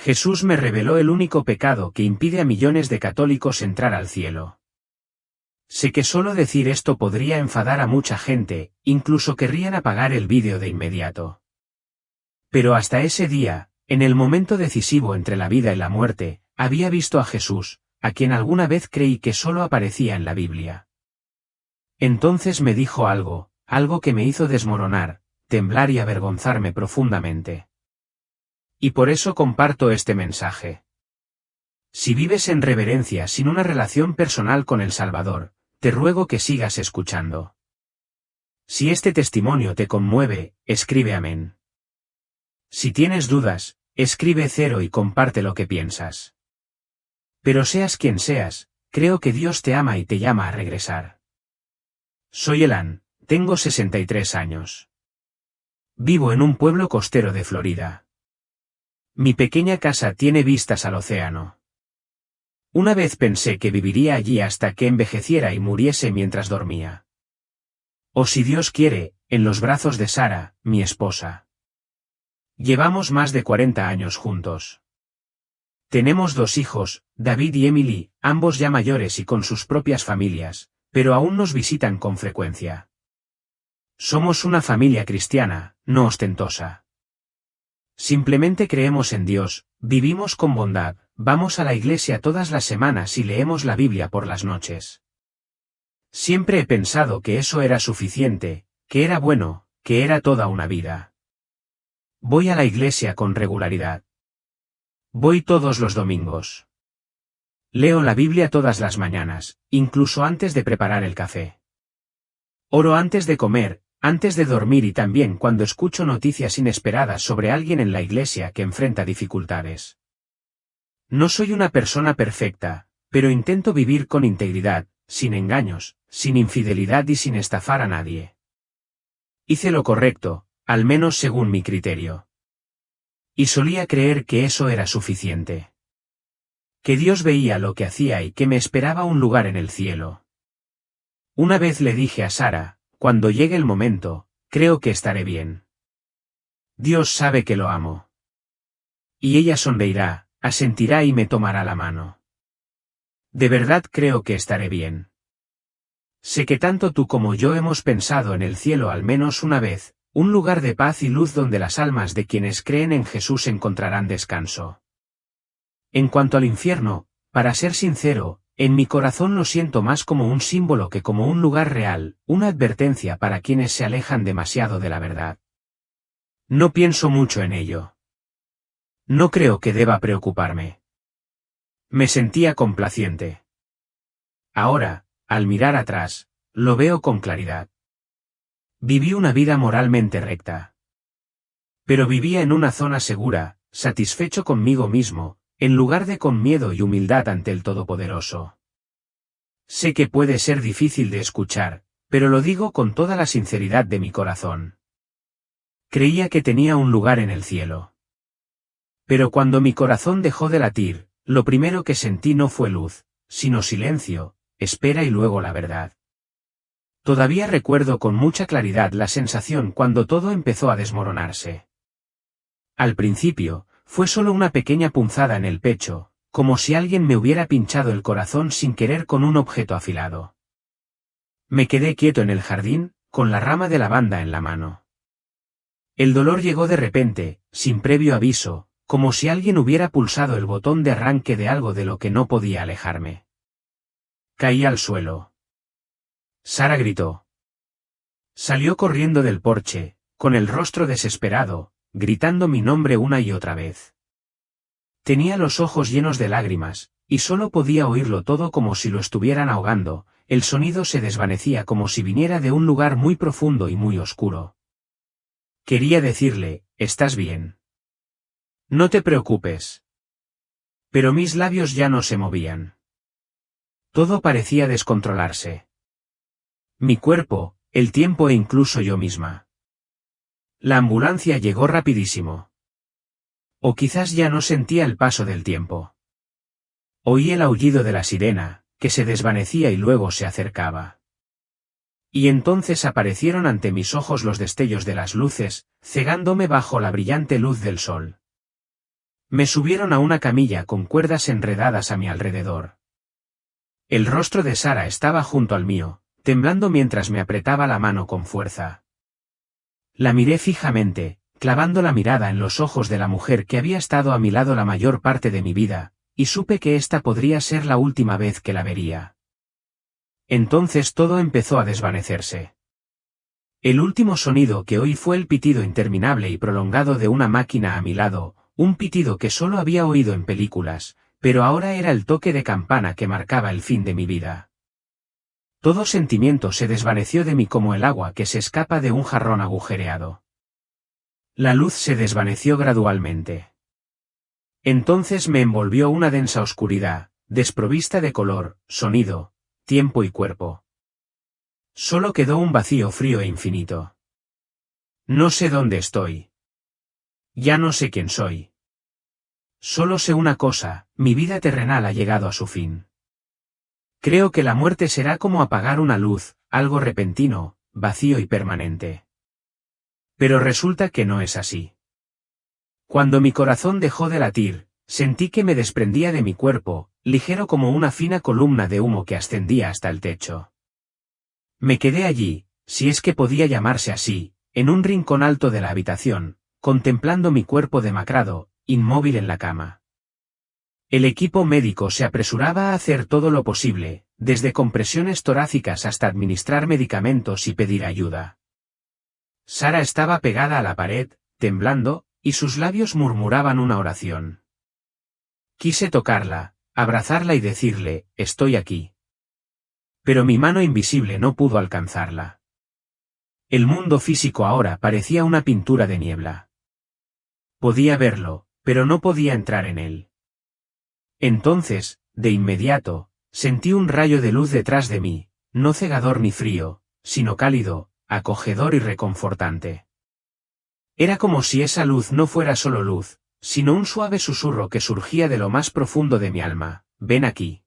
Jesús me reveló el único pecado que impide a millones de católicos entrar al cielo. Sé que solo decir esto podría enfadar a mucha gente, incluso querrían apagar el vídeo de inmediato. Pero hasta ese día, en el momento decisivo entre la vida y la muerte, había visto a Jesús, a quien alguna vez creí que solo aparecía en la Biblia. Entonces me dijo algo que me hizo desmoronar, temblar y avergonzarme profundamente. Y por eso comparto este mensaje. Si vives en reverencia sin una relación personal con el Salvador, te ruego que sigas escuchando. Si este testimonio te conmueve, escribe amén. Si tienes dudas, escribe 0 y comparte lo que piensas. Pero seas quien seas, creo que Dios te ama y te llama a regresar. Soy Elan, tengo 63 años. Vivo en un pueblo costero de Florida. Mi pequeña casa tiene vistas al océano. Una vez pensé que viviría allí hasta que envejeciera y muriese mientras dormía. O si Dios quiere, en los brazos de Sara, mi esposa. Llevamos más de 40 años juntos. Tenemos 2 hijos, David y Emily, ambos ya mayores y con sus propias familias, pero aún nos visitan con frecuencia. Somos una familia cristiana, no ostentosa. Simplemente creemos en Dios, vivimos con bondad, vamos a la iglesia todas las semanas y leemos la Biblia por las noches. Siempre he pensado que eso era suficiente, que era bueno, que era toda una vida. Voy a la iglesia con regularidad. Voy todos los domingos. Leo la Biblia todas las mañanas, incluso antes de preparar el café. Oro antes de comer, antes de dormir y también cuando escucho noticias inesperadas sobre alguien en la iglesia que enfrenta dificultades. No soy una persona perfecta, pero intento vivir con integridad, sin engaños, sin infidelidad y sin estafar a nadie. Hice lo correcto, al menos según mi criterio. Y solía creer que eso era suficiente. Que Dios veía lo que hacía y que me esperaba un lugar en el cielo. Una vez le dije a Sara, cuando llegue el momento, creo que estaré bien. Dios sabe que lo amo. Y ella sonreirá, asentirá y me tomará la mano. De verdad creo que estaré bien. Sé que tanto tú como yo hemos pensado en el cielo al menos una vez, un lugar de paz y luz donde las almas de quienes creen en Jesús encontrarán descanso. En cuanto al infierno, para ser sincero, en mi corazón lo siento más como un símbolo que como un lugar real, una advertencia para quienes se alejan demasiado de la verdad. No pienso mucho en ello. No creo que deba preocuparme. Me sentía complaciente. Ahora, al mirar atrás, lo veo con claridad. Viví una vida moralmente recta. Pero vivía en una zona segura, satisfecho conmigo mismo, en lugar de con miedo y humildad ante el Todopoderoso. Sé que puede ser difícil de escuchar, pero lo digo con toda la sinceridad de mi corazón. Creía que tenía un lugar en el cielo. Pero cuando mi corazón dejó de latir, lo primero que sentí no fue luz, sino silencio, espera y luego la verdad. Todavía recuerdo con mucha claridad la sensación cuando todo empezó a desmoronarse. Al principio, fue solo una pequeña punzada en el pecho, como si alguien me hubiera pinchado el corazón sin querer con un objeto afilado. Me quedé quieto en el jardín, con la rama de lavanda en la mano. El dolor llegó de repente, sin previo aviso, como si alguien hubiera pulsado el botón de arranque de algo de lo que no podía alejarme. Caí al suelo. Sara gritó. Salió corriendo del porche, con el rostro desesperado, gritando mi nombre una y otra vez. Tenía los ojos llenos de lágrimas, y solo podía oírlo todo como si lo estuvieran ahogando, el sonido se desvanecía como si viniera de un lugar muy profundo y muy oscuro. Quería decirle, ¿estás bien? No te preocupes. Pero mis labios ya no se movían. Todo parecía descontrolarse. Mi cuerpo, el tiempo e incluso yo misma. La ambulancia llegó rapidísimo. O quizás ya no sentía el paso del tiempo. Oí el aullido de la sirena, que se desvanecía y luego se acercaba. Y entonces aparecieron ante mis ojos los destellos de las luces, cegándome bajo la brillante luz del sol. Me subieron a una camilla con cuerdas enredadas a mi alrededor. El rostro de Sara estaba junto al mío, temblando mientras me apretaba la mano con fuerza. La miré fijamente, clavando la mirada en los ojos de la mujer que había estado a mi lado la mayor parte de mi vida, y supe que esta podría ser la última vez que la vería. Entonces todo empezó a desvanecerse. El último sonido que oí fue el pitido interminable y prolongado de una máquina a mi lado, un pitido que solo había oído en películas, pero ahora era el toque de campana que marcaba el fin de mi vida. Todo sentimiento se desvaneció de mí como el agua que se escapa de un jarrón agujereado. La luz se desvaneció gradualmente. Entonces me envolvió una densa oscuridad, desprovista de color, sonido, tiempo y cuerpo. Solo quedó un vacío frío e infinito. No sé dónde estoy. Ya no sé quién soy. Solo sé una cosa, mi vida terrenal ha llegado a su fin. Creo que la muerte será como apagar una luz, algo repentino, vacío y permanente. Pero resulta que no es así. Cuando mi corazón dejó de latir, sentí que me desprendía de mi cuerpo, ligero como una fina columna de humo que ascendía hasta el techo. Me quedé allí, si es que podía llamarse así, en un rincón alto de la habitación, contemplando mi cuerpo demacrado, inmóvil en la cama. El equipo médico se apresuraba a hacer todo lo posible, desde compresiones torácicas hasta administrar medicamentos y pedir ayuda. Sara estaba pegada a la pared, temblando, y sus labios murmuraban una oración. Quise tocarla, abrazarla y decirle, estoy aquí. Pero mi mano invisible no pudo alcanzarla. El mundo físico ahora parecía una pintura de niebla. Podía verlo, pero no podía entrar en él. Entonces, de inmediato, sentí un rayo de luz detrás de mí, no cegador ni frío, sino cálido, acogedor y reconfortante. Era como si esa luz no fuera solo luz, sino un suave susurro que surgía de lo más profundo de mi alma, ven aquí.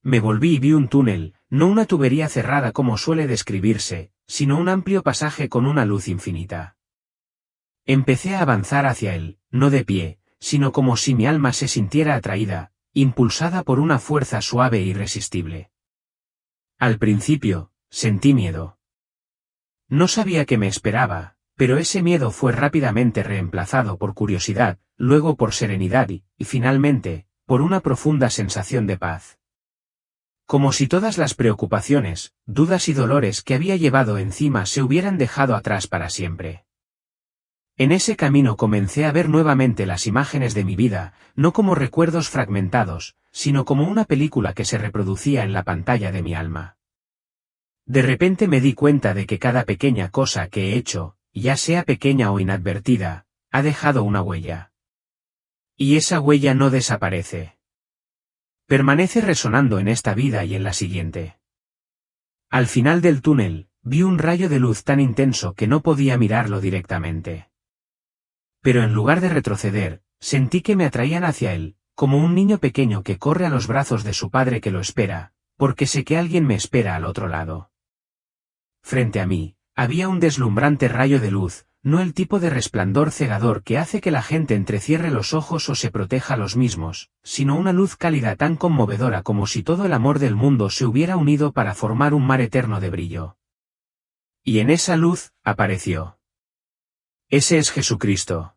Me volví y vi un túnel, no una tubería cerrada como suele describirse, sino un amplio pasaje con una luz infinita. Empecé a avanzar hacia él, no de pie, sino como si mi alma se sintiera atraída, impulsada por una fuerza suave e irresistible. Al principio, sentí miedo. No sabía qué me esperaba, pero ese miedo fue rápidamente reemplazado por curiosidad, luego por serenidad y, finalmente, por una profunda sensación de paz. Como si todas las preocupaciones, dudas y dolores que había llevado encima se hubieran dejado atrás para siempre. En ese camino comencé a ver nuevamente las imágenes de mi vida, no como recuerdos fragmentados, sino como una película que se reproducía en la pantalla de mi alma. De repente me di cuenta de que cada pequeña cosa que he hecho, ya sea pequeña o inadvertida, ha dejado una huella. Y esa huella no desaparece. Permanece resonando en esta vida y en la siguiente. Al final del túnel, vi un rayo de luz tan intenso que no podía mirarlo directamente. Pero en lugar de retroceder, sentí que me atraían hacia él, como un niño pequeño que corre a los brazos de su padre que lo espera, porque sé que alguien me espera al otro lado. Frente a mí, había un deslumbrante rayo de luz, no el tipo de resplandor cegador que hace que la gente entrecierre los ojos o se proteja a los mismos, sino una luz cálida tan conmovedora como si todo el amor del mundo se hubiera unido para formar un mar eterno de brillo. Y en esa luz, apareció. Ese es Jesucristo.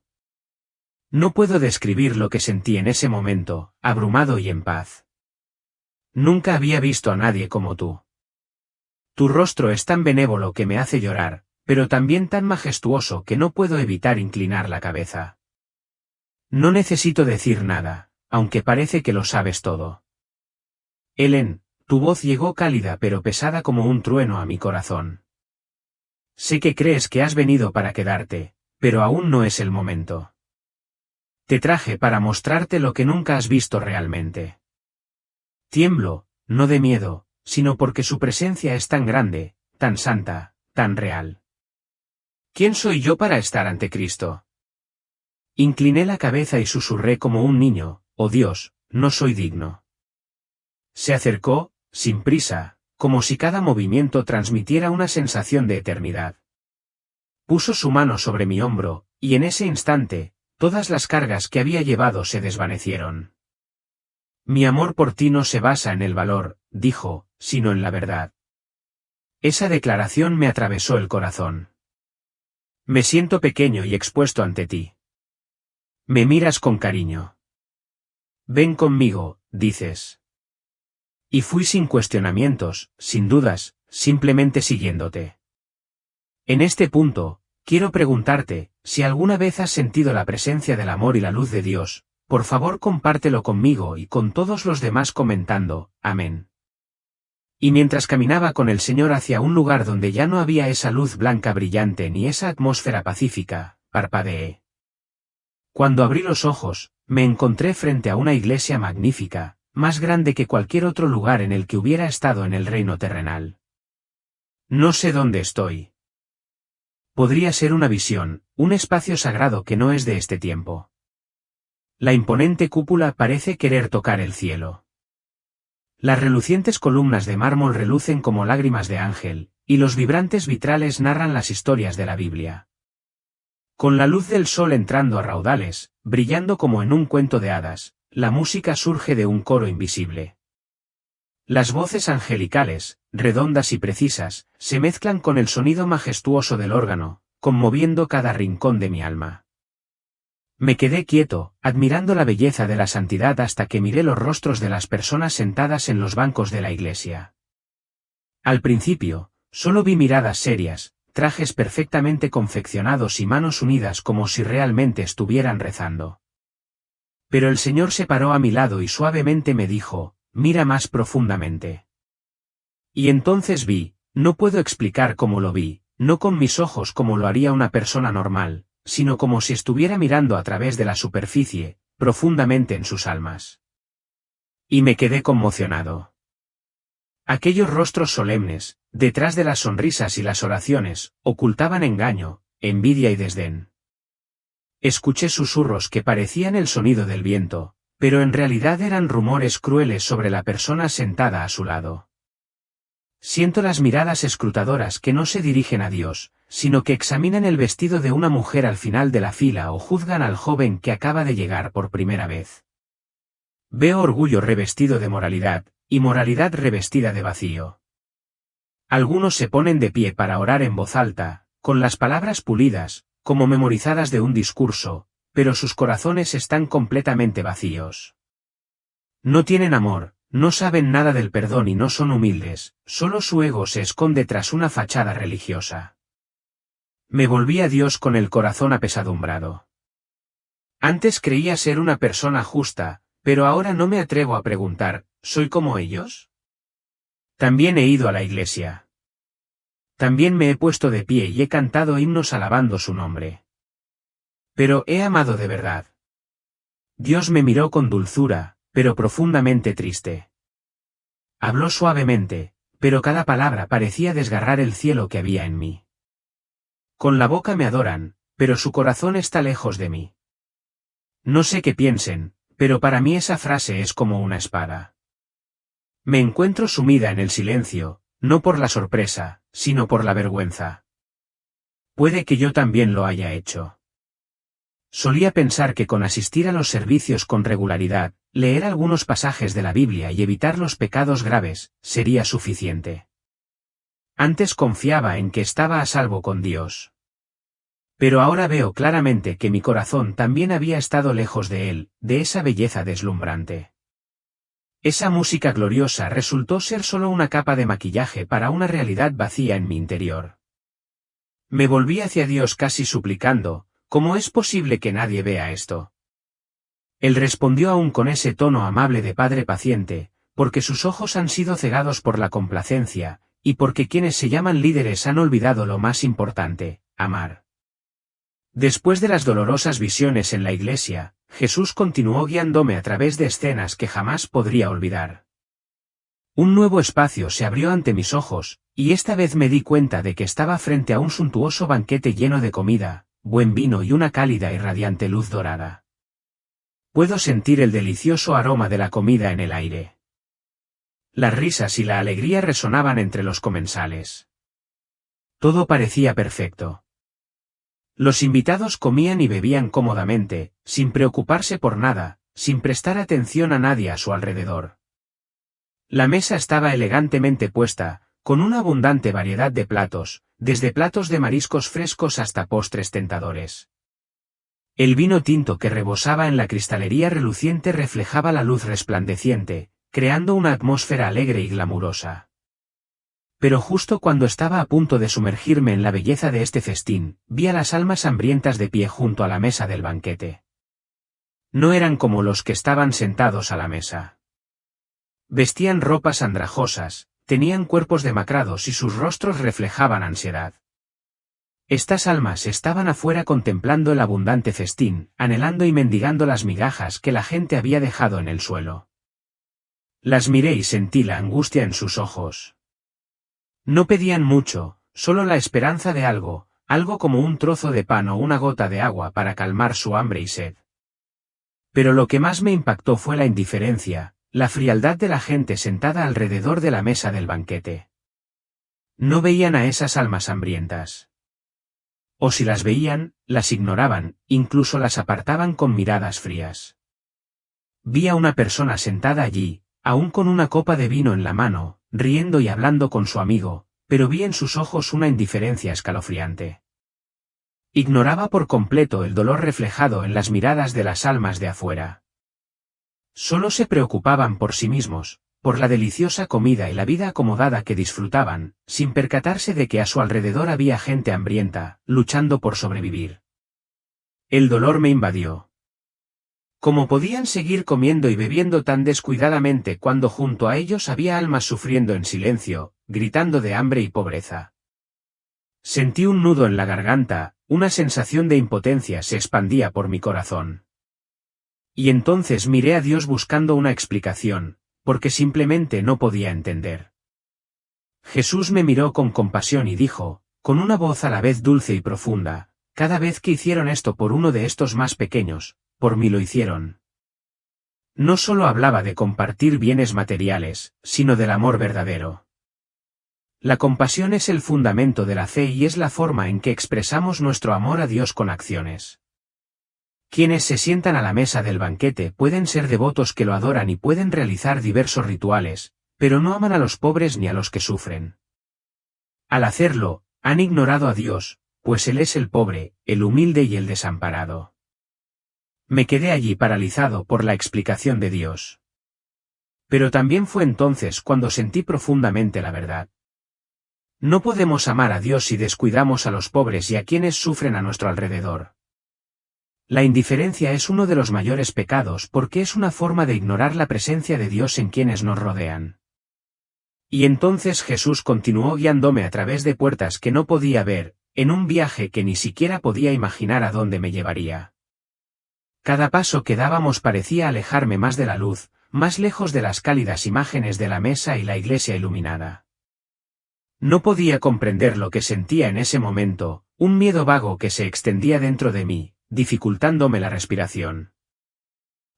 No puedo describir lo que sentí en ese momento, abrumado y en paz. Nunca había visto a nadie como tú. Tu rostro es tan benévolo que me hace llorar, pero también tan majestuoso que no puedo evitar inclinar la cabeza. No necesito decir nada, aunque parece que lo sabes todo. Helen, tu voz llegó cálida pero pesada como un trueno a mi corazón. Sé que crees que has venido para quedarte, pero aún no es el momento. Te traje para mostrarte lo que nunca has visto realmente. Tiemblo, no de miedo, sino porque su presencia es tan grande, tan santa, tan real. ¿Quién soy yo para estar ante Cristo? Incliné la cabeza y susurré como un niño, oh Dios, no soy digno. Se acercó, sin prisa, como si cada movimiento transmitiera una sensación de eternidad. Puso su mano sobre mi hombro, y en ese instante, todas las cargas que había llevado se desvanecieron. Mi amor por ti no se basa en el valor, dijo, sino en la verdad. Esa declaración me atravesó el corazón. Me siento pequeño y expuesto ante ti. Me miras con cariño. Ven conmigo, dices. Y fui sin cuestionamientos, sin dudas, simplemente siguiéndote. En este punto, quiero preguntarte, si alguna vez has sentido la presencia del amor y la luz de Dios, por favor compártelo conmigo y con todos los demás comentando, amén. Y mientras caminaba con el Señor hacia un lugar donde ya no había esa luz blanca brillante ni esa atmósfera pacífica, parpadeé. Cuando abrí los ojos, me encontré frente a una iglesia magnífica, más grande que cualquier otro lugar en el que hubiera estado en el reino terrenal. No sé dónde estoy. Podría ser una visión, un espacio sagrado que no es de este tiempo. La imponente cúpula parece querer tocar el cielo. Las relucientes columnas de mármol relucen como lágrimas de ángel, y los vibrantes vitrales narran las historias de la Biblia. Con la luz del sol entrando a raudales, brillando como en un cuento de hadas, la música surge de un coro invisible. Las voces angelicales, redondas y precisas, se mezclan con el sonido majestuoso del órgano, conmoviendo cada rincón de mi alma. Me quedé quieto, admirando la belleza de la santidad hasta que miré los rostros de las personas sentadas en los bancos de la iglesia. Al principio, solo vi miradas serias, trajes perfectamente confeccionados y manos unidas como si realmente estuvieran rezando. Pero el Señor se paró a mi lado y suavemente me dijo, mira más profundamente. Y entonces vi, no puedo explicar cómo lo vi, no con mis ojos como lo haría una persona normal, sino como si estuviera mirando a través de la superficie, profundamente en sus almas. Y me quedé conmocionado. Aquellos rostros solemnes, detrás de las sonrisas y las oraciones, ocultaban engaño, envidia y desdén. Escuché susurros que parecían el sonido del viento, pero en realidad eran rumores crueles sobre la persona sentada a su lado. Siento las miradas escrutadoras que no se dirigen a Dios, sino que examinan el vestido de una mujer al final de la fila o juzgan al joven que acaba de llegar por primera vez. Veo orgullo revestido de moralidad, y moralidad revestida de vacío. Algunos se ponen de pie para orar en voz alta, con las palabras pulidas, como memorizadas de un discurso, pero sus corazones están completamente vacíos. No tienen amor, no saben nada del perdón y no son humildes, solo su ego se esconde tras una fachada religiosa. Me volví a Dios con el corazón apesadumbrado. Antes creía ser una persona justa, pero ahora no me atrevo a preguntar, ¿soy como ellos? También he ido a la iglesia. También me he puesto de pie y he cantado himnos alabando su nombre. Pero he amado de verdad. Dios me miró con dulzura, pero profundamente triste. Habló suavemente, pero cada palabra parecía desgarrar el cielo que había en mí. Con la boca me adoran, pero su corazón está lejos de mí. No sé qué piensen, pero para mí esa frase es como una espada. Me encuentro sumida en el silencio, no por la sorpresa, sino por la vergüenza. Puede que yo también lo haya hecho. Solía pensar que con asistir a los servicios con regularidad, leer algunos pasajes de la Biblia y evitar los pecados graves, sería suficiente. Antes confiaba en que estaba a salvo con Dios. Pero ahora veo claramente que mi corazón también había estado lejos de Él, de esa belleza deslumbrante. Esa música gloriosa resultó ser solo una capa de maquillaje para una realidad vacía en mi interior. Me volví hacia Dios casi suplicando, ¿cómo es posible que nadie vea esto? Él respondió aún con ese tono amable de padre paciente, porque sus ojos han sido cegados por la complacencia, y porque quienes se llaman líderes han olvidado lo más importante, amar. Después de las dolorosas visiones en la iglesia, Jesús continuó guiándome a través de escenas que jamás podría olvidar. Un nuevo espacio se abrió ante mis ojos, y esta vez me di cuenta de que estaba frente a un suntuoso banquete lleno de comida, buen vino y una cálida y radiante luz dorada. Puedo sentir el delicioso aroma de la comida en el aire. Las risas y la alegría resonaban entre los comensales. Todo parecía perfecto. Los invitados comían y bebían cómodamente, sin preocuparse por nada, sin prestar atención a nadie a su alrededor. La mesa estaba elegantemente puesta, con una abundante variedad de platos, desde platos de mariscos frescos hasta postres tentadores. El vino tinto que rebosaba en la cristalería reluciente reflejaba la luz resplandeciente, creando una atmósfera alegre y glamurosa. Pero justo cuando estaba a punto de sumergirme en la belleza de este festín, vi a las almas hambrientas de pie junto a la mesa del banquete. No eran como los que estaban sentados a la mesa. Vestían ropas andrajosas, tenían cuerpos demacrados y sus rostros reflejaban ansiedad. Estas almas estaban afuera contemplando el abundante festín, anhelando y mendigando las migajas que la gente había dejado en el suelo. Las miré y sentí la angustia en sus ojos. No pedían mucho, solo la esperanza de algo como un trozo de pan o una gota de agua para calmar su hambre y sed. Pero lo que más me impactó fue la indiferencia, la frialdad de la gente sentada alrededor de la mesa del banquete. No veían a esas almas hambrientas. O si las veían, las ignoraban, incluso las apartaban con miradas frías. Vi a una persona sentada allí, aún con una copa de vino en la mano, riendo y hablando con su amigo, pero vi en sus ojos una indiferencia escalofriante. Ignoraba por completo el dolor reflejado en las miradas de las almas de afuera. Solo se preocupaban por sí mismos, por la deliciosa comida y la vida acomodada que disfrutaban, sin percatarse de que a su alrededor había gente hambrienta, luchando por sobrevivir. El dolor me invadió. ¿Cómo podían seguir comiendo y bebiendo tan descuidadamente cuando junto a ellos había almas sufriendo en silencio, gritando de hambre y pobreza? Sentí un nudo en la garganta, una sensación de impotencia se expandía por mi corazón. Y entonces miré a Dios buscando una explicación, porque simplemente no podía entender. Jesús me miró con compasión y dijo, con una voz a la vez dulce y profunda, cada vez que hicieron esto por uno de estos más pequeños, por mí lo hicieron. No solo hablaba de compartir bienes materiales, sino del amor verdadero. La compasión es el fundamento de la fe y es la forma en que expresamos nuestro amor a Dios con acciones. Quienes se sientan a la mesa del banquete pueden ser devotos que lo adoran y pueden realizar diversos rituales, pero no aman a los pobres ni a los que sufren. Al hacerlo, han ignorado a Dios, pues Él es el pobre, el humilde y el desamparado. Me quedé allí paralizado por la explicación de Dios. Pero también fue entonces cuando sentí profundamente la verdad. No podemos amar a Dios si descuidamos a los pobres y a quienes sufren a nuestro alrededor. La indiferencia es uno de los mayores pecados porque es una forma de ignorar la presencia de Dios en quienes nos rodean. Y entonces Jesús continuó guiándome a través de puertas que no podía ver, en un viaje que ni siquiera podía imaginar a dónde me llevaría. Cada paso que dábamos parecía alejarme más de la luz, más lejos de las cálidas imágenes de la mesa y la iglesia iluminada. No podía comprender lo que sentía en ese momento, un miedo vago que se extendía dentro de mí, dificultándome la respiración.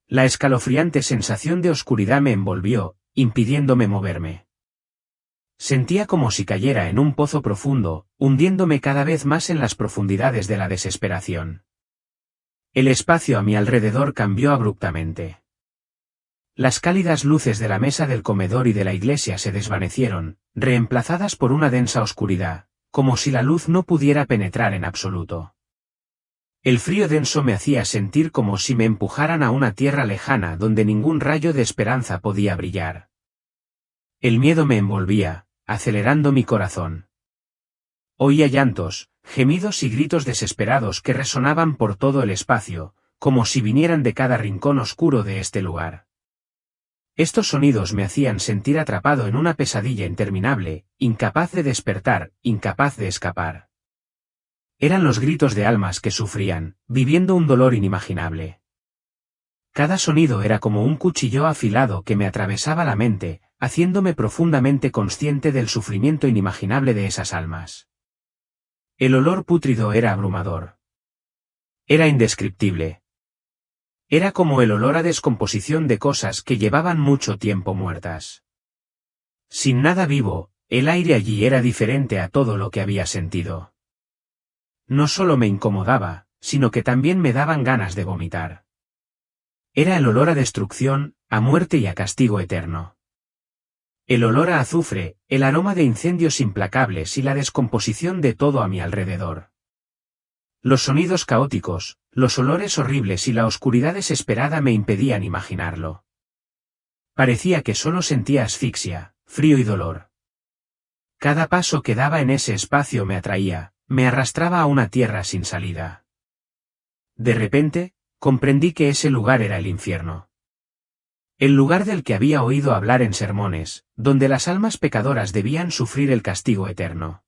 La escalofriante sensación de oscuridad me envolvió, impidiéndome moverme. Sentía como si cayera en un pozo profundo, hundiéndome cada vez más en las profundidades de la desesperación. El espacio a mi alrededor cambió abruptamente. Las cálidas luces de la mesa del comedor y de la iglesia se desvanecieron, reemplazadas por una densa oscuridad, como si la luz no pudiera penetrar en absoluto. El frío denso me hacía sentir como si me empujaran a una tierra lejana donde ningún rayo de esperanza podía brillar. El miedo me envolvía, acelerando mi corazón. Oía llantos, gemidos y gritos desesperados que resonaban por todo el espacio, como si vinieran de cada rincón oscuro de este lugar. Estos sonidos me hacían sentir atrapado en una pesadilla interminable, incapaz de despertar, incapaz de escapar. Eran los gritos de almas que sufrían, viviendo un dolor inimaginable. Cada sonido era como un cuchillo afilado que me atravesaba la mente, haciéndome profundamente consciente del sufrimiento inimaginable de esas almas. El olor pútrido era abrumador. Era indescriptible. Era como el olor a descomposición de cosas que llevaban mucho tiempo muertas. Sin nada vivo, el aire allí era diferente a todo lo que había sentido. No solo me incomodaba, sino que también me daban ganas de vomitar. Era el olor a destrucción, a muerte y a castigo eterno. El olor a azufre, el aroma de incendios implacables y la descomposición de todo a mi alrededor. Los sonidos caóticos, los olores horribles y la oscuridad desesperada me impedían imaginarlo. Parecía que solo sentía asfixia, frío y dolor. Cada paso que daba en ese espacio me atraía, me arrastraba a una tierra sin salida. De repente, comprendí que ese lugar era el infierno. El lugar del que había oído hablar en sermones, donde las almas pecadoras debían sufrir el castigo eterno.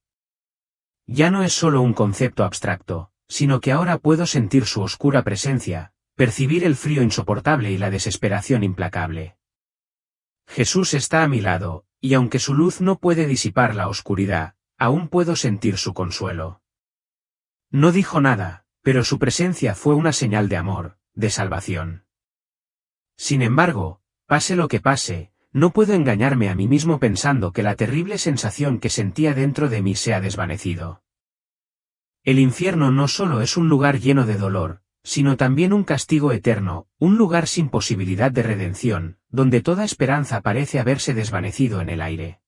Ya no es solo un concepto abstracto, sino que ahora puedo sentir su oscura presencia, percibir el frío insoportable y la desesperación implacable. Jesús está a mi lado, y aunque su luz no puede disipar la oscuridad, aún puedo sentir su consuelo. No dijo nada, pero su presencia fue una señal de amor, de salvación. Sin embargo, pase lo que pase, no puedo engañarme a mí mismo pensando que la terrible sensación que sentía dentro de mí se ha desvanecido. El infierno no solo es un lugar lleno de dolor, sino también un castigo eterno, un lugar sin posibilidad de redención, donde toda esperanza parece haberse desvanecido en el aire.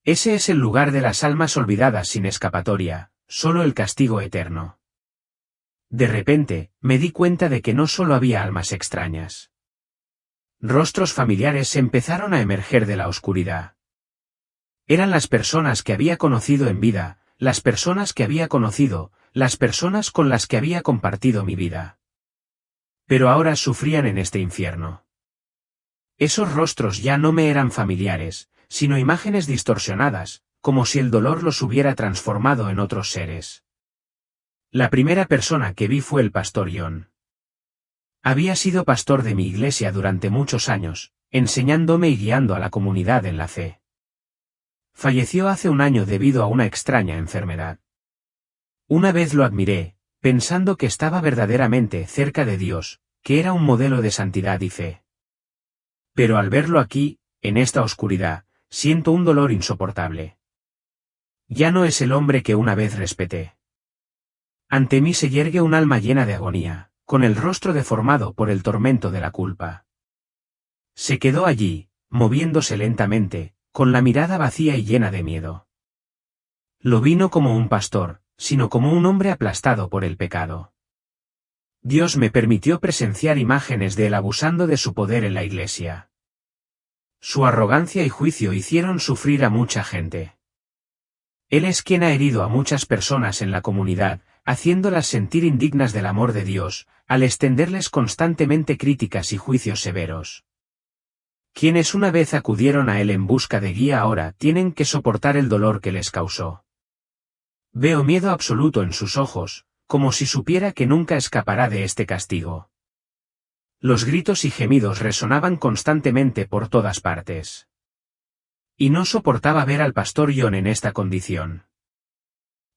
Ese es el lugar de las almas olvidadas sin escapatoria, solo el castigo eterno. De repente, me di cuenta de que no solo había almas extrañas. Rostros familiares empezaron a emerger de la oscuridad. Eran las personas que había conocido en vida, las personas que había conocido, las personas con las que había compartido mi vida. Pero ahora sufrían en este infierno. Esos rostros ya no me eran familiares, sino imágenes distorsionadas, como si el dolor los hubiera transformado en otros seres. La primera persona que vi fue el pastor John. Había sido pastor de mi iglesia durante muchos años, enseñándome y guiando a la comunidad en la fe. Falleció hace un año debido a una extraña enfermedad. Una vez lo admiré, pensando que estaba verdaderamente cerca de Dios, que era un modelo de santidad y fe. Pero al verlo aquí, en esta oscuridad, siento un dolor insoportable. Ya no es el hombre que una vez respeté. Ante mí se yergue un alma llena de agonía, con el rostro deformado por el tormento de la culpa. Se quedó allí, moviéndose lentamente, con la mirada vacía y llena de miedo. Lo vi no como un pastor, sino como un hombre aplastado por el pecado. Dios me permitió presenciar imágenes de él abusando de su poder en la iglesia. Su arrogancia y juicio hicieron sufrir a mucha gente. Él es quien ha herido a muchas personas en la comunidad, haciéndolas sentir indignas del amor de Dios, al extenderles constantemente críticas y juicios severos. Quienes una vez acudieron a él en busca de guía ahora tienen que soportar el dolor que les causó. Veo miedo absoluto en sus ojos, como si supiera que nunca escapará de este castigo. Los gritos y gemidos resonaban constantemente por todas partes. Y no soportaba ver al pastor John en esta condición.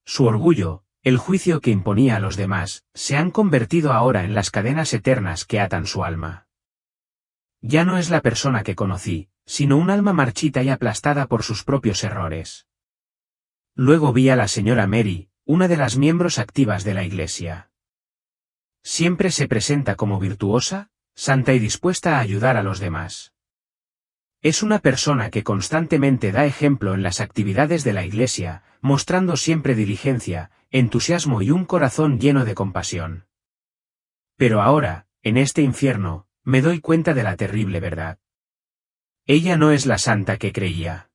Su orgullo, el juicio que imponía a los demás, se han convertido ahora en las cadenas eternas que atan su alma. Ya no es la persona que conocí, sino un alma marchita y aplastada por sus propios errores. Luego vi a la señora Mary, una de las miembros activas de la iglesia. Siempre se presenta como virtuosa, santa y dispuesta a ayudar a los demás. Es una persona que constantemente da ejemplo en las actividades de la iglesia, mostrando siempre diligencia, entusiasmo y un corazón lleno de compasión. Pero ahora, en este infierno, me doy cuenta de la terrible verdad. Ella no es la santa que creía.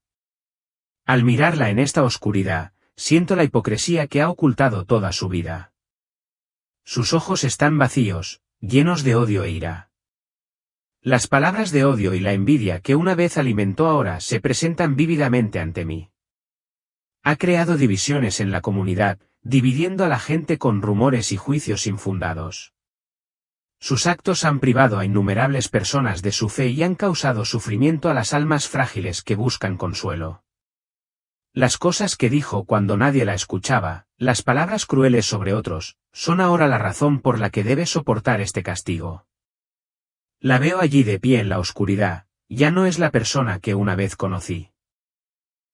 Al mirarla en esta oscuridad, siento la hipocresía que ha ocultado toda su vida. Sus ojos están vacíos, llenos de odio e ira. Las palabras de odio y la envidia que una vez alimentó ahora se presentan vívidamente ante mí. Ha creado divisiones en la comunidad, dividiendo a la gente con rumores y juicios infundados. Sus actos han privado a innumerables personas de su fe y han causado sufrimiento a las almas frágiles que buscan consuelo. Las cosas que dijo cuando nadie la escuchaba, las palabras crueles sobre otros, son ahora la razón por la que debe soportar este castigo. La veo allí de pie en la oscuridad, ya no es la persona que una vez conocí.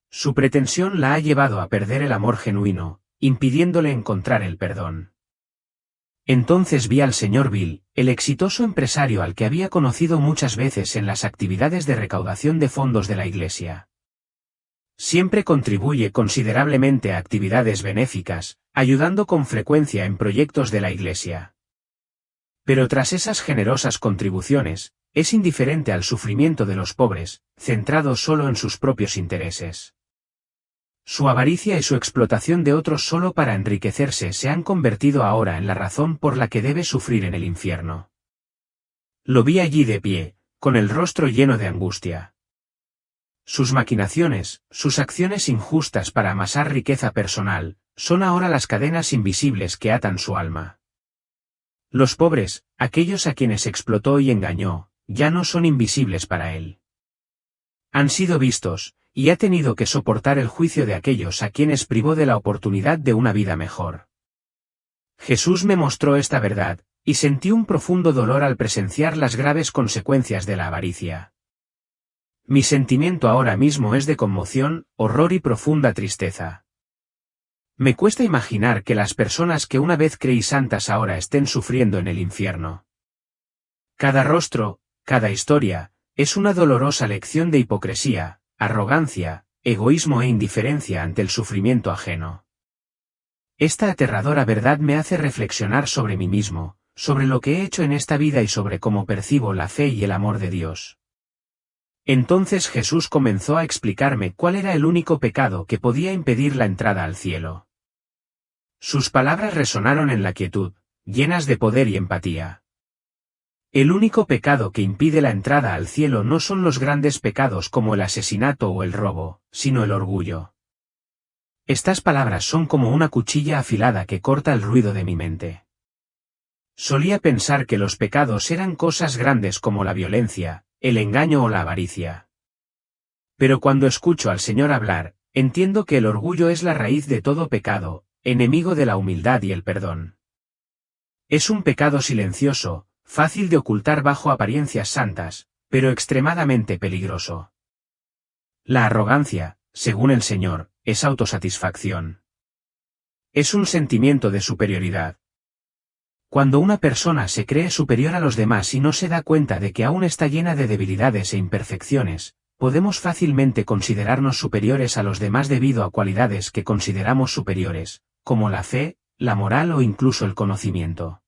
Su pretensión la ha llevado a perder el amor genuino, impidiéndole encontrar el perdón. Entonces vi al señor Bill, el exitoso empresario al que había conocido muchas veces en las actividades de recaudación de fondos de la iglesia. Siempre contribuye considerablemente a actividades benéficas, ayudando con frecuencia en proyectos de la iglesia. Pero tras esas generosas contribuciones, es indiferente al sufrimiento de los pobres, centrado solo en sus propios intereses. Su avaricia y su explotación de otros solo para enriquecerse se han convertido ahora en la razón por la que debe sufrir en el infierno. Lo vi allí de pie, con el rostro lleno de angustia. Sus maquinaciones, sus acciones injustas para amasar riqueza personal, son ahora las cadenas invisibles que atan su alma. Los pobres, aquellos a quienes explotó y engañó, ya no son invisibles para él. Han sido vistos, y ha tenido que soportar el juicio de aquellos a quienes privó de la oportunidad de una vida mejor. Jesús me mostró esta verdad, y sentí un profundo dolor al presenciar las graves consecuencias de la avaricia. Mi sentimiento ahora mismo es de conmoción, horror y profunda tristeza. Me cuesta imaginar que las personas que una vez creí santas ahora estén sufriendo en el infierno. Cada rostro, cada historia, es una dolorosa lección de hipocresía, arrogancia, egoísmo e indiferencia ante el sufrimiento ajeno. Esta aterradora verdad me hace reflexionar sobre mí mismo, sobre lo que he hecho en esta vida y sobre cómo percibo la fe y el amor de Dios. Entonces Jesús comenzó a explicarme cuál era el único pecado que podía impedir la entrada al cielo. Sus palabras resonaron en la quietud, llenas de poder y empatía. El único pecado que impide la entrada al cielo no son los grandes pecados como el asesinato o el robo, sino el orgullo. Estas palabras son como una cuchilla afilada que corta el ruido de mi mente. Solía pensar que los pecados eran cosas grandes como la violencia, el engaño o la avaricia. Pero cuando escucho al Señor hablar, entiendo que el orgullo es la raíz de todo pecado, enemigo de la humildad y el perdón. Es un pecado silencioso, fácil de ocultar bajo apariencias santas, pero extremadamente peligroso. La arrogancia, según el Señor, es autosatisfacción. Es un sentimiento de superioridad. Cuando una persona se cree superior a los demás y no se da cuenta de que aún está llena de debilidades e imperfecciones, podemos fácilmente considerarnos superiores a los demás debido a cualidades que consideramos superiores, como la fe, la moral o incluso el conocimiento.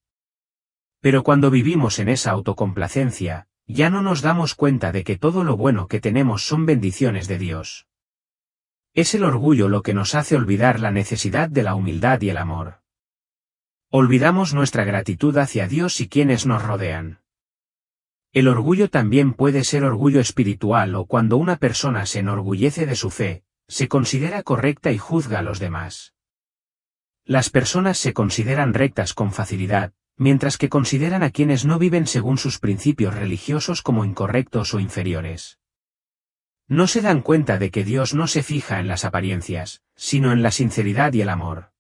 Pero cuando vivimos en esa autocomplacencia, ya no nos damos cuenta de que todo lo bueno que tenemos son bendiciones de Dios. Es el orgullo lo que nos hace olvidar la necesidad de la humildad y el amor. Olvidamos nuestra gratitud hacia Dios y quienes nos rodean. El orgullo también puede ser orgullo espiritual o cuando una persona se enorgullece de su fe, se considera correcta y juzga a los demás. Las personas se consideran rectas con facilidad, mientras que consideran a quienes no viven según sus principios religiosos como incorrectos o inferiores. No se dan cuenta de que Dios no se fija en las apariencias, sino en la sinceridad y el amor.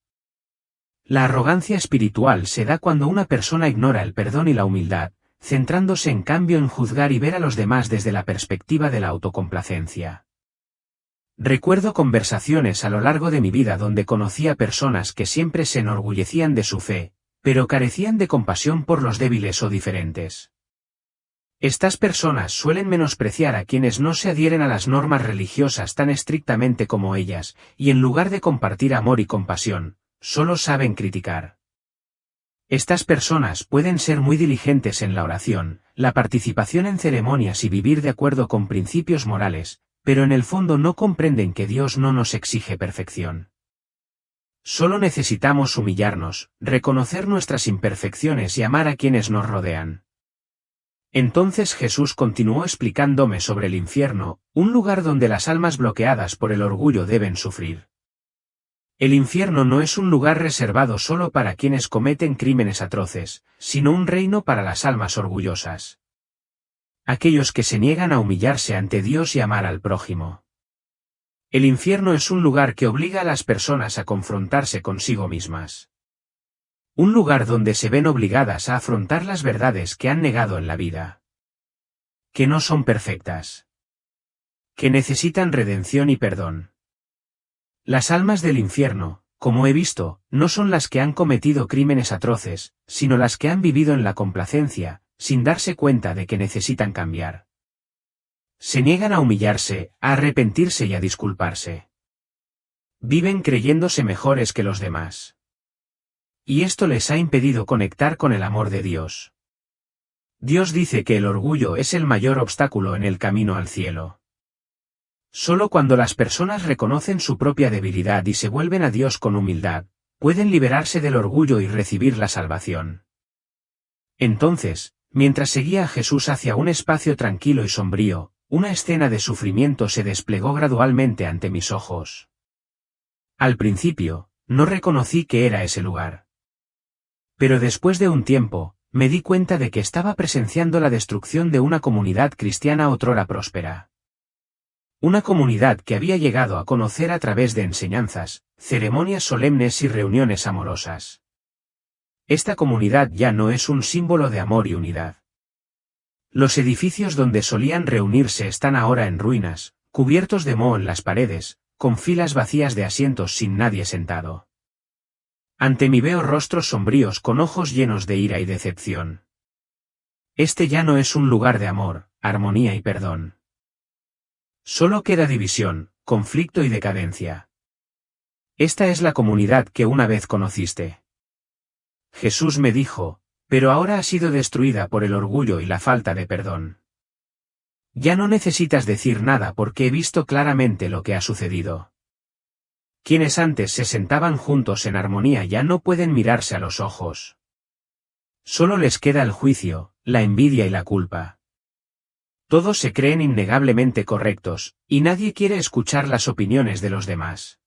La arrogancia espiritual se da cuando una persona ignora el perdón y la humildad, centrándose en cambio en juzgar y ver a los demás desde la perspectiva de la autocomplacencia. Recuerdo conversaciones a lo largo de mi vida donde conocí a personas que siempre se enorgullecían de su fe, pero carecían de compasión por los débiles o diferentes. Estas personas suelen menospreciar a quienes no se adhieren a las normas religiosas tan estrictamente como ellas, y en lugar de compartir amor y compasión, solo saben criticar. Estas personas pueden ser muy diligentes en la oración, la participación en ceremonias y vivir de acuerdo con principios morales, pero en el fondo no comprenden que Dios no nos exige perfección. Solo necesitamos humillarnos, reconocer nuestras imperfecciones y amar a quienes nos rodean. Entonces Jesús continuó explicándome sobre el infierno, un lugar donde las almas bloqueadas por el orgullo deben sufrir. El infierno no es un lugar reservado solo para quienes cometen crímenes atroces, sino un reino para las almas orgullosas. Aquellos que se niegan a humillarse ante Dios y amar al prójimo. El infierno es un lugar que obliga a las personas a confrontarse consigo mismas. Un lugar donde se ven obligadas a afrontar las verdades que han negado en la vida. Que no son perfectas. Que necesitan redención y perdón. Las almas del infierno, como he visto, no son las que han cometido crímenes atroces, sino las que han vivido en la complacencia, sin darse cuenta de que necesitan cambiar. Se niegan a humillarse, a arrepentirse y a disculparse. Viven creyéndose mejores que los demás. Y esto les ha impedido conectar con el amor de Dios. Dios dice que el orgullo es el mayor obstáculo en el camino al cielo. Solo cuando las personas reconocen su propia debilidad y se vuelven a Dios con humildad, pueden liberarse del orgullo y recibir la salvación. Entonces, mientras seguía a Jesús hacia un espacio tranquilo y sombrío, una escena de sufrimiento se desplegó gradualmente ante mis ojos. Al principio, no reconocí que era ese lugar. Pero después de un tiempo, me di cuenta de que estaba presenciando la destrucción de una comunidad cristiana otrora próspera. Una comunidad que había llegado a conocer a través de enseñanzas, ceremonias solemnes y reuniones amorosas. Esta comunidad ya no es un símbolo de amor y unidad. Los edificios donde solían reunirse están ahora en ruinas, cubiertos de moho en las paredes, con filas vacías de asientos sin nadie sentado. Ante mí veo rostros sombríos con ojos llenos de ira y decepción. Este ya no es un lugar de amor, armonía y perdón. Solo queda división, conflicto y decadencia. Esta es la comunidad que una vez conociste. Jesús me dijo, pero ahora ha sido destruida por el orgullo y la falta de perdón. Ya no necesitas decir nada porque he visto claramente lo que ha sucedido. Quienes antes se sentaban juntos en armonía ya no pueden mirarse a los ojos. Solo les queda el juicio, la envidia y la culpa. Todos se creen innegablemente correctos, y nadie quiere escuchar las opiniones de los demás.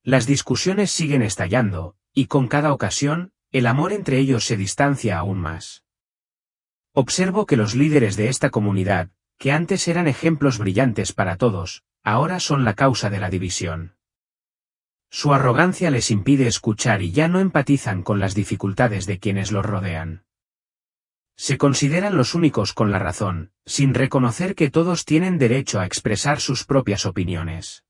Las discusiones siguen estallando, y con cada ocasión, el amor entre ellos se distancia aún más. Observo que los líderes de esta comunidad, que antes eran ejemplos brillantes para todos, ahora son la causa de la división. Su arrogancia les impide escuchar y ya no empatizan con las dificultades de quienes los rodean. Se consideran los únicos con la razón, sin reconocer que todos tienen derecho a expresar sus propias opiniones.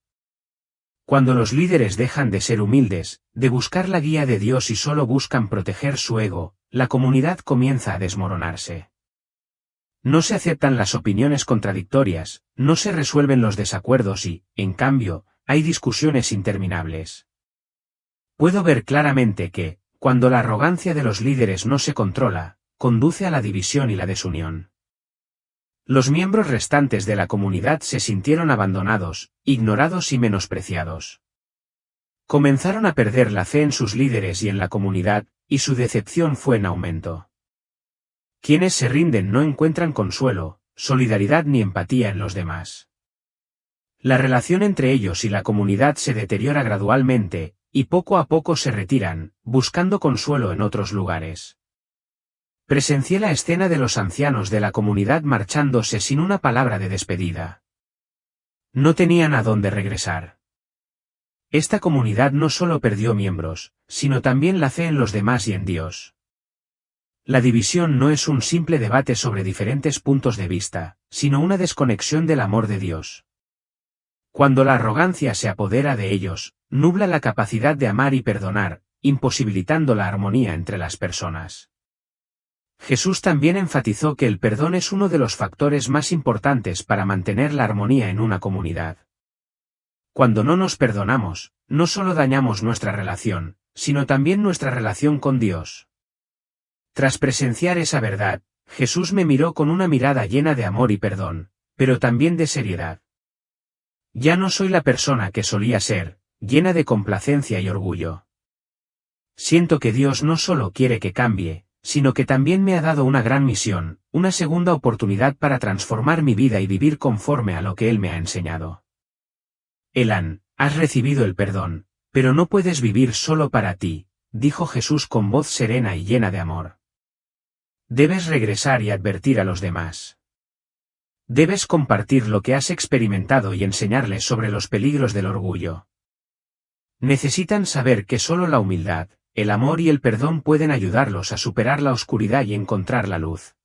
Cuando los líderes dejan de ser humildes, de buscar la guía de Dios y solo buscan proteger su ego, la comunidad comienza a desmoronarse. No se aceptan las opiniones contradictorias, no se resuelven los desacuerdos y, en cambio, hay discusiones interminables. Puedo ver claramente que, cuando la arrogancia de los líderes no se controla, conduce a la división y la desunión. Los miembros restantes de la comunidad se sintieron abandonados, ignorados y menospreciados. Comenzaron a perder la fe en sus líderes y en la comunidad, y su decepción fue en aumento. Quienes se rinden no encuentran consuelo, solidaridad ni empatía en los demás. La relación entre ellos y la comunidad se deteriora gradualmente, y poco a poco se retiran, buscando consuelo en otros lugares. Presencié la escena de los ancianos de la comunidad marchándose sin una palabra de despedida. No tenían a dónde regresar. Esta comunidad no solo perdió miembros, sino también la fe en los demás y en Dios. La división no es un simple debate sobre diferentes puntos de vista, sino una desconexión del amor de Dios. Cuando la arrogancia se apodera de ellos, nubla la capacidad de amar y perdonar, imposibilitando la armonía entre las personas. Jesús también enfatizó que el perdón es uno de los factores más importantes para mantener la armonía en una comunidad. Cuando no nos perdonamos, no solo dañamos nuestra relación, sino también nuestra relación con Dios. Tras presenciar esa verdad, Jesús me miró con una mirada llena de amor y perdón, pero también de seriedad. Ya no soy la persona que solía ser, llena de complacencia y orgullo. Siento que Dios no solo quiere que cambie, sino que también me ha dado una gran misión, una segunda oportunidad para transformar mi vida y vivir conforme a lo que Él me ha enseñado. Elán, has recibido el perdón, pero no puedes vivir solo para ti, dijo Jesús con voz serena y llena de amor. Debes regresar y advertir a los demás. Debes compartir lo que has experimentado y enseñarles sobre los peligros del orgullo. Necesitan saber que solo la humildad, el amor y el perdón pueden ayudarlos a superar la oscuridad y encontrar la luz.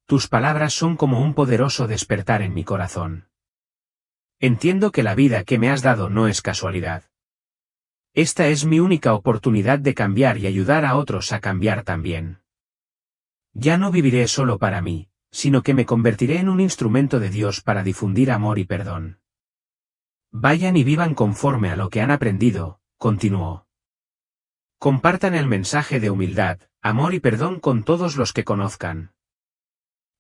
Tus palabras son como un poderoso despertar en mi corazón. Entiendo que la vida que me has dado no es casualidad. Esta es mi única oportunidad de cambiar y ayudar a otros a cambiar también. Ya no viviré solo para mí, sino que me convertiré en un instrumento de Dios para difundir amor y perdón. Vayan y vivan conforme a lo que han aprendido, continuó. Compartan el mensaje de humildad, amor y perdón con todos los que conozcan.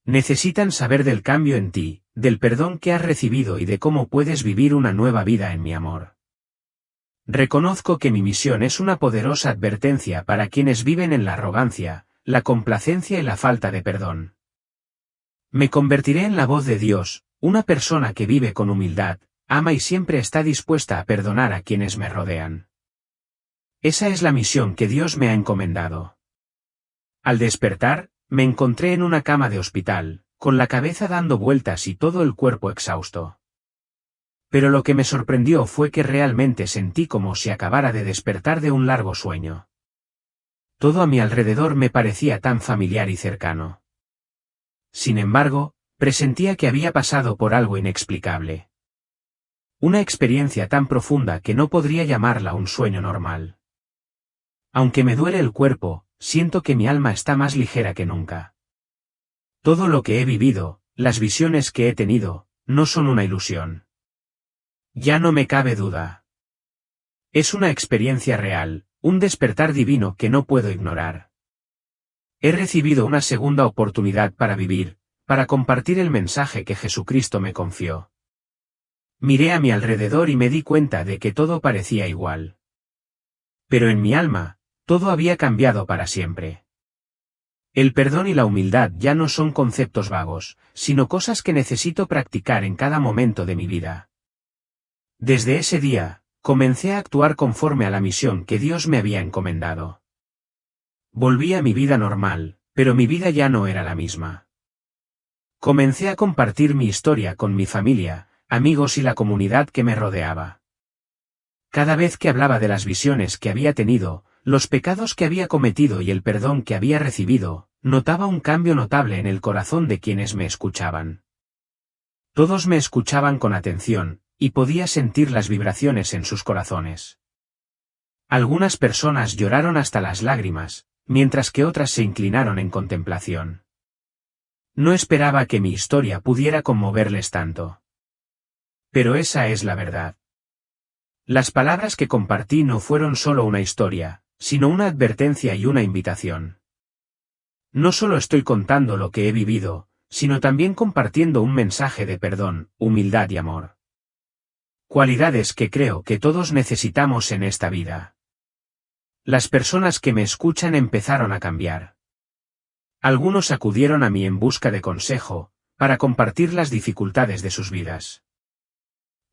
Necesitan saber del cambio en ti, del perdón que has recibido y de cómo puedes vivir una nueva vida en mi amor. Reconozco que mi misión es una poderosa advertencia para quienes viven en la arrogancia, la complacencia y la falta de perdón. Me convertiré en la voz de Dios, una persona que vive con humildad, ama y siempre está dispuesta a perdonar a quienes me rodean. Esa es la misión que Dios me ha encomendado. Al despertar, me encontré en una cama de hospital, con la cabeza dando vueltas y todo el cuerpo exhausto. Pero lo que me sorprendió fue que realmente sentí como si acabara de despertar de un largo sueño. Todo a mi alrededor me parecía tan familiar y cercano. Sin embargo, presentía que había pasado por algo inexplicable. Una experiencia tan profunda que no podría llamarla un sueño normal. Aunque me duele el cuerpo, siento que mi alma está más ligera que nunca. Todo lo que he vivido, las visiones que he tenido, no son una ilusión. Ya no me cabe duda. Es una experiencia real, un despertar divino que no puedo ignorar. He recibido una segunda oportunidad para vivir, para compartir el mensaje que Jesucristo me confió. Miré a mi alrededor y me di cuenta de que todo parecía igual. Pero en mi alma, todo había cambiado para siempre. El perdón y la humildad ya no son conceptos vagos, sino cosas que necesito practicar en cada momento de mi vida. Desde ese día, comencé a actuar conforme a la misión que Dios me había encomendado. Volví a mi vida normal, pero mi vida ya no era la misma. Comencé a compartir mi historia con mi familia, amigos y la comunidad que me rodeaba. Cada vez que hablaba de las visiones que había tenido, los pecados que había cometido y el perdón que había recibido, notaba un cambio notable en el corazón de quienes me escuchaban. Todos me escuchaban con atención, y podía sentir las vibraciones en sus corazones. Algunas personas lloraron hasta las lágrimas, mientras que otras se inclinaron en contemplación. No esperaba que mi historia pudiera conmoverles tanto. Pero esa es la verdad. Las palabras que compartí no fueron solo una historia, sino una advertencia y una invitación. No solo estoy contando lo que he vivido, sino también compartiendo un mensaje de perdón, humildad y amor. Cualidades que creo que todos necesitamos en esta vida. Las personas que me escuchan empezaron a cambiar. Algunos acudieron a mí en busca de consejo, para compartir las dificultades de sus vidas.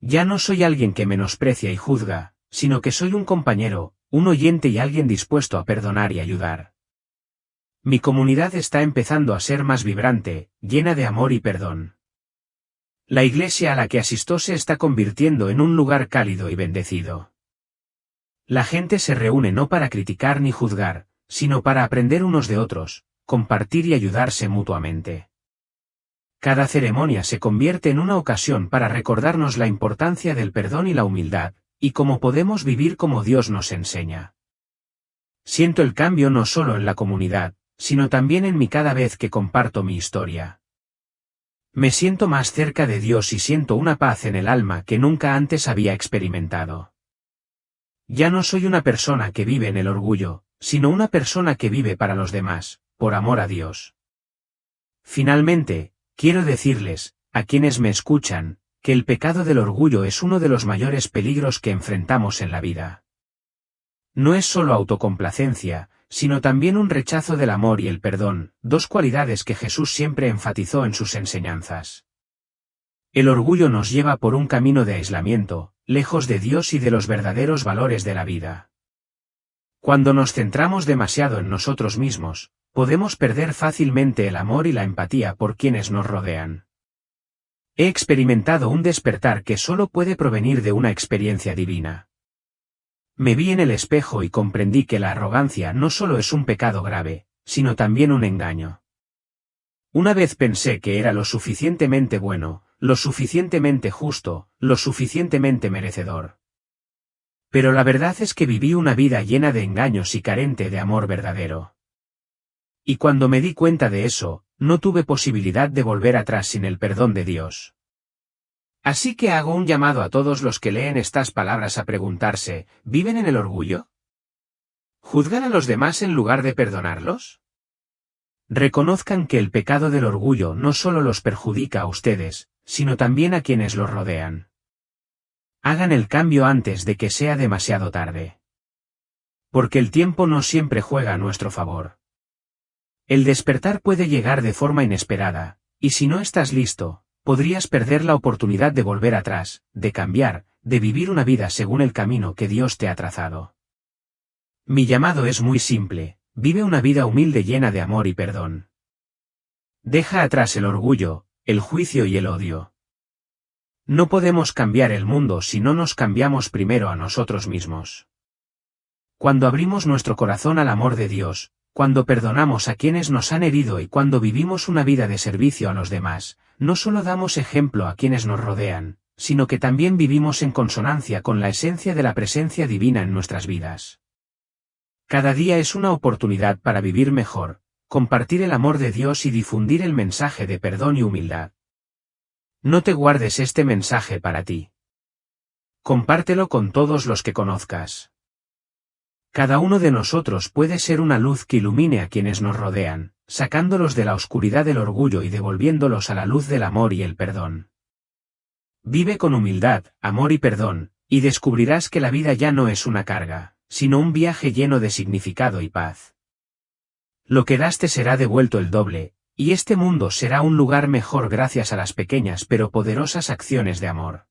Ya no soy alguien que menosprecia y juzga, sino que soy un compañero, un oyente y alguien dispuesto a perdonar y ayudar. Mi comunidad está empezando a ser más vibrante, llena de amor y perdón. La iglesia a la que asisto se está convirtiendo en un lugar cálido y bendecido. La gente se reúne no para criticar ni juzgar, sino para aprender unos de otros, compartir y ayudarse mutuamente. Cada ceremonia se convierte en una ocasión para recordarnos la importancia del perdón y la humildad, y cómo podemos vivir como Dios nos enseña. Siento el cambio no solo en la comunidad, sino también en mí cada vez que comparto mi historia. Me siento más cerca de Dios y siento una paz en el alma que nunca antes había experimentado. Ya no soy una persona que vive en el orgullo, sino una persona que vive para los demás, por amor a Dios. Finalmente, quiero decirles, a quienes me escuchan, que el pecado del orgullo es uno de los mayores peligros que enfrentamos en la vida. No es solo autocomplacencia, sino también un rechazo del amor y el perdón, dos cualidades que Jesús siempre enfatizó en sus enseñanzas. El orgullo nos lleva por un camino de aislamiento, lejos de Dios y de los verdaderos valores de la vida. Cuando nos centramos demasiado en nosotros mismos, podemos perder fácilmente el amor y la empatía por quienes nos rodean. He experimentado un despertar que solo puede provenir de una experiencia divina. Me vi en el espejo y comprendí que la arrogancia no solo es un pecado grave, sino también un engaño. Una vez pensé que era lo suficientemente bueno, lo suficientemente justo, lo suficientemente merecedor. Pero la verdad es que viví una vida llena de engaños y carente de amor verdadero. Y cuando me di cuenta de eso, no tuve posibilidad de volver atrás sin el perdón de Dios. Así que hago un llamado a todos los que leen estas palabras a preguntarse, ¿viven en el orgullo? ¿Juzgan a los demás en lugar de perdonarlos? Reconozcan que el pecado del orgullo no solo los perjudica a ustedes, sino también a quienes los rodean. Hagan el cambio antes de que sea demasiado tarde. Porque el tiempo no siempre juega a nuestro favor. El despertar puede llegar de forma inesperada, y si no estás listo, podrías perder la oportunidad de volver atrás, de cambiar, de vivir una vida según el camino que Dios te ha trazado. Mi llamado es muy simple, vive una vida humilde llena de amor y perdón. Deja atrás el orgullo, el juicio y el odio. No podemos cambiar el mundo si no nos cambiamos primero a nosotros mismos. Cuando abrimos nuestro corazón al amor de Dios, cuando perdonamos a quienes nos han herido y cuando vivimos una vida de servicio a los demás, no solo damos ejemplo a quienes nos rodean, sino que también vivimos en consonancia con la esencia de la presencia divina en nuestras vidas. Cada día es una oportunidad para vivir mejor, compartir el amor de Dios y difundir el mensaje de perdón y humildad. No te guardes este mensaje para ti. Compártelo con todos los que conozcas. Cada uno de nosotros puede ser una luz que ilumine a quienes nos rodean, sacándolos de la oscuridad del orgullo y devolviéndolos a la luz del amor y el perdón. Vive con humildad, amor y perdón, y descubrirás que la vida ya no es una carga, sino un viaje lleno de significado y paz. Lo que das te será devuelto el doble, y este mundo será un lugar mejor gracias a las pequeñas pero poderosas acciones de amor.